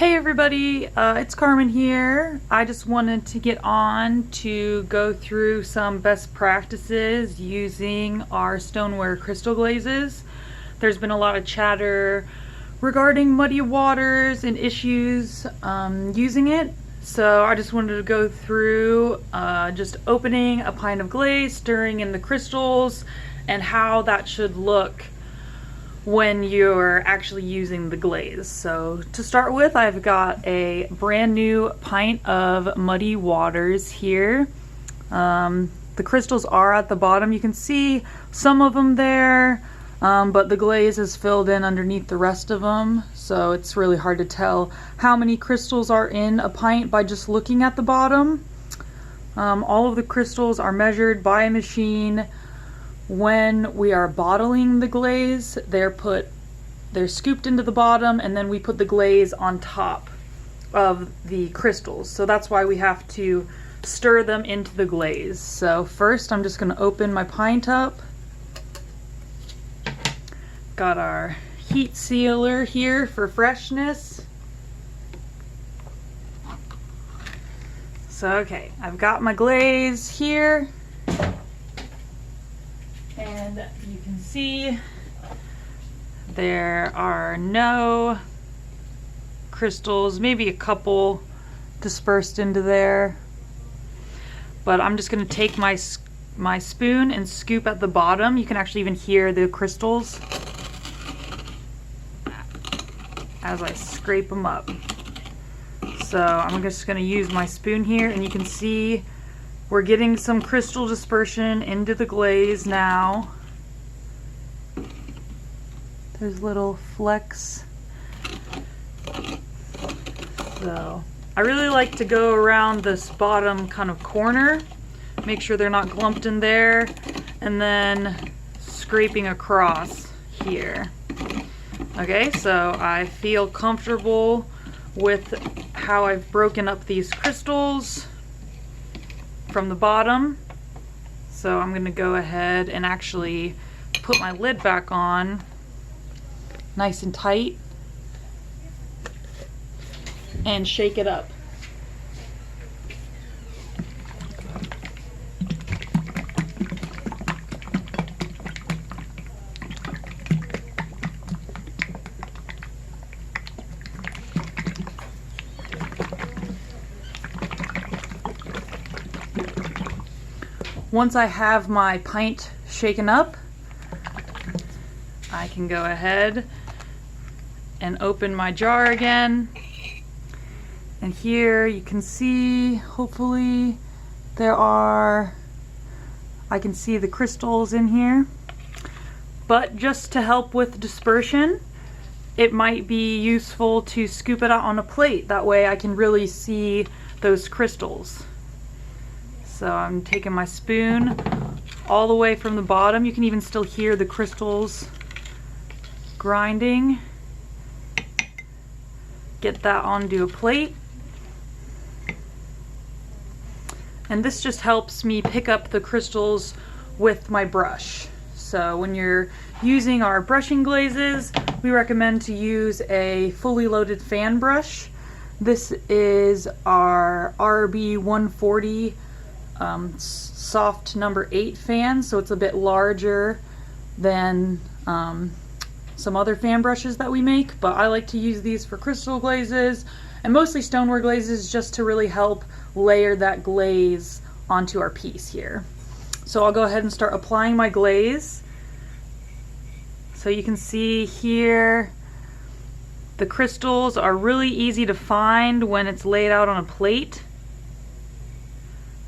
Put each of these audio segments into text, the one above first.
Hey everybody, it's Carmen here. I just wanted to get on to go through some best practices using our stoneware crystal glazes. There's been a lot of chatter regarding muddy waters and issues using it. So I just wanted to go through just opening a pint of glaze, stirring in the crystals, and how that should look when you're actually using the glaze. So to start with, I've got a brand new pint of muddy waters here. The crystals are at the bottom. You can see some of them there, but the glaze is filled in underneath the rest of them. So it's really hard to tell how many crystals are in a pint by just looking at the bottom. All of the crystals are measured by a machine. When we are bottling the glaze, they're scooped into the bottom, and then we put the glaze on top of the crystals. So that's why we have to stir them into the glaze. So first I'm just going to open my pint up. Got our heat sealer here for freshness. So okay, I've got my glaze here. And you can see there are no crystals, maybe a couple dispersed into there. But I'm just going to take my spoon and scoop at the bottom. You can actually even hear the crystals as I scrape them up. So I'm just going to use my spoon here, and you can see we're getting some crystal dispersion into the glaze now. There's little flecks. So I really like to go around this bottom kind of corner, make sure they're not clumped in there, and then scraping across here. Okay, so I feel comfortable with how I've broken up these crystals from the bottom. So I'm going to go ahead and actually put my lid back on nice and tight and shake it up. Once I have my pint shaken up, I can go ahead and open my jar again. And here you can see, hopefully, I can see the crystals in here. But just to help with dispersion, it might be useful to scoop it out on a plate. That way I can really see those crystals. So I'm taking my spoon all the way from the bottom. You can even still hear the crystals grinding. Get that onto a plate. And this just helps me pick up the crystals with my brush. So when you're using our brushing glazes, we recommend to use a fully loaded fan brush. This is our RB 140 soft number 8 fan, so it's a bit larger than some other fan brushes that we make, but I like to use these for crystal glazes and mostly stoneware glazes just to really help layer that glaze onto our piece here. So I'll go ahead and start applying my glaze. So you can see here the crystals are really easy to find when it's laid out on a plate.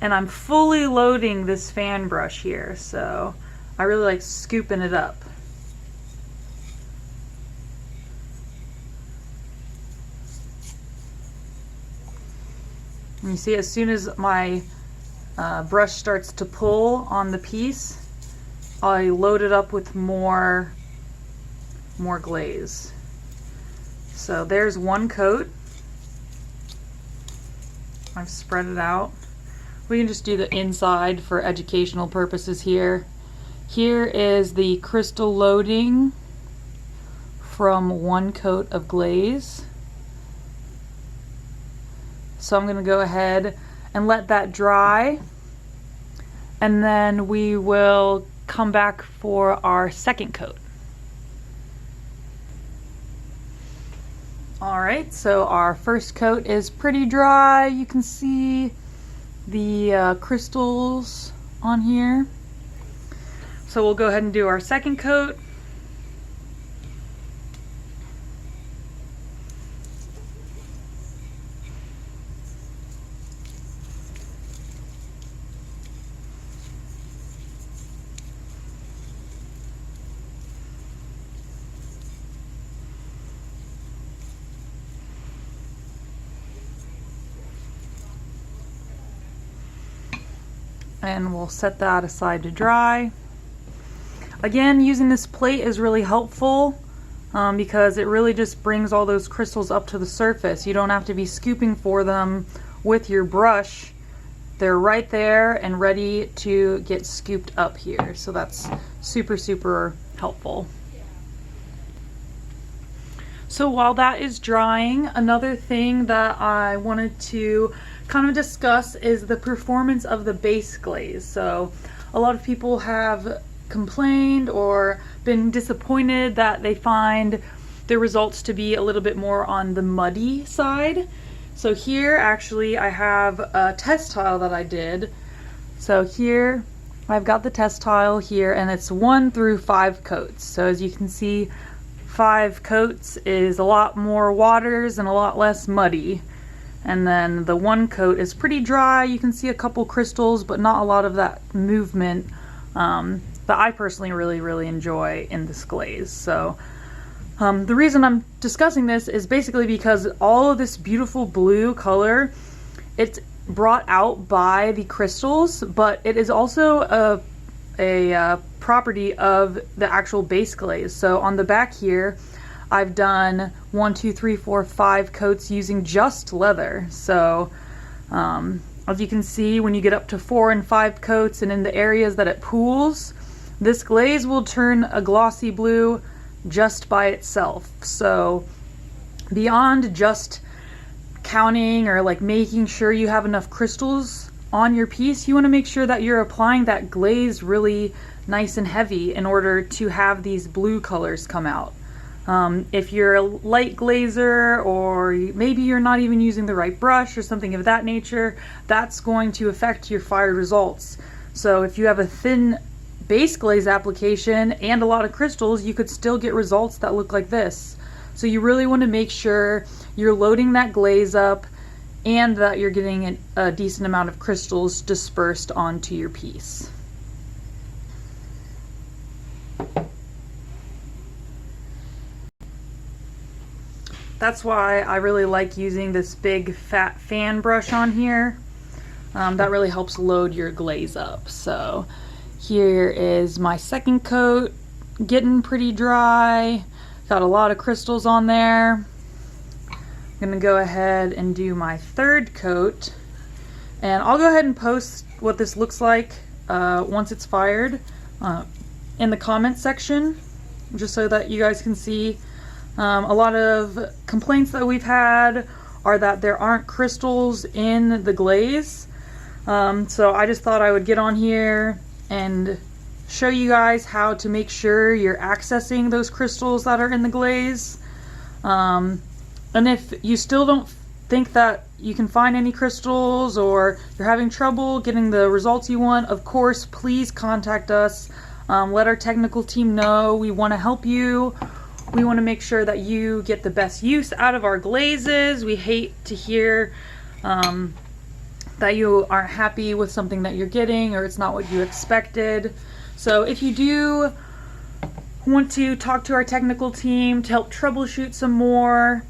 And I'm fully loading this fan brush here, so I really like scooping it up. And you see, as soon as my brush starts to pull on the piece, I load it up with more glaze. So there's one coat. I've spread it out. We can just do the inside for educational purposes here. Here is the crystal loading from one coat of glaze. So I'm going to go ahead and let that dry, and then we will come back for our second coat. Alright, so our first coat is pretty dry. You can see the crystals on here. So we'll go ahead and do our second coat. And we'll set that aside to dry. Again, using this plate is really helpful because it really just brings all those crystals up to the surface. You don't have to be scooping for them with your brush. They're right there and ready to get scooped up here. So that's super, super helpful. So while that is drying, another thing that I wanted to kind of discuss is the performance of the base glaze. So a lot of people have complained or been disappointed that they find the results to be a little bit more on the muddy side. So here actually I have a test tile that I did. So here I've got the test tile here, and it's 1 through 5 coats. So as you can see, 5 coats is a lot more waters and a lot less muddy. And then the 1 coat is pretty dry. You can see a couple crystals, but not a lot of that movement that I personally really enjoy in this glaze. So the reason I'm discussing this is basically because all of this beautiful blue color, it's brought out by the crystals, but it is also a property of the actual base glaze. So on the back here, I've done 1, 2, 3, 4, 5 coats using just leather. So as you can see, when you get up to 4 and 5 coats and in the areas that it pools, this glaze will turn a glossy blue just by itself. So beyond just counting or like making sure you have enough crystals on your piece, you want to make sure that you're applying that glaze really nice and heavy in order to have these blue colors come out. If you're a light glazer, or maybe you're not even using the right brush or something of that nature, that's going to affect your fired results. So if you have a thin base glaze application and a lot of crystals, you could still get results that look like this. So you really want to make sure you're loading that glaze up and that you're getting a decent amount of crystals dispersed onto your piece. That's why I really like using this big fat fan brush on here. That really helps load your glaze up. So here is my second coat, getting pretty dry. Got a lot of crystals on there. I'm gonna go ahead and do my third coat, and I'll go ahead and post what this looks like once it's fired in the comments section, just so that you guys can see. A lot of complaints that we've had are that there aren't crystals in the glaze. So I just thought I would get on here and show you guys how to make sure you're accessing those crystals that are in the glaze. And if you still don't think that you can find any crystals, or you're having trouble getting the results you want, of course, please contact us. Let our technical team know. We want to help you. We want to make sure that you get the best use out of our glazes. We hate to hear that you aren't happy with something that you're getting, or it's not what you expected. So if you do want to talk to our technical team to help troubleshoot some more,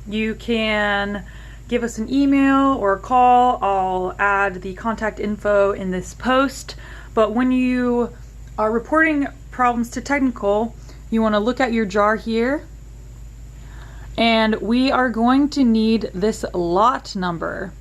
you can give us an email or a call. I'll add the contact info in this post. But when you are reporting problems to technical, you want to look at your jar here, and we are going to need this lot number.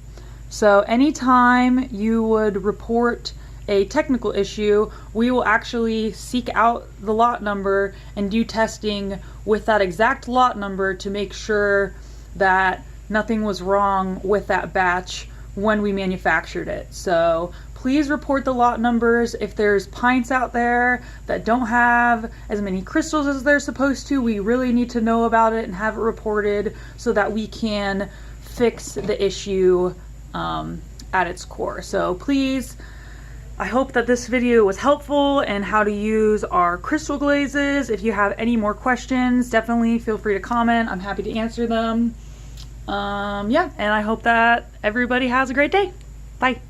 So anytime you would report a technical issue, we will actually seek out the lot number and do testing with that exact lot number to make sure that nothing was wrong with that batch when we manufactured it. So please report the lot numbers. If there's pints out there that don't have as many crystals as they're supposed to, we really need to know about it and have it reported so that we can fix the issue at its core. So please, I hope that this video was helpful in how to use our crystal glazes. If you have any more questions, definitely feel free to comment. I'm happy to answer them. Yeah, and I hope that everybody has a great day. Bye.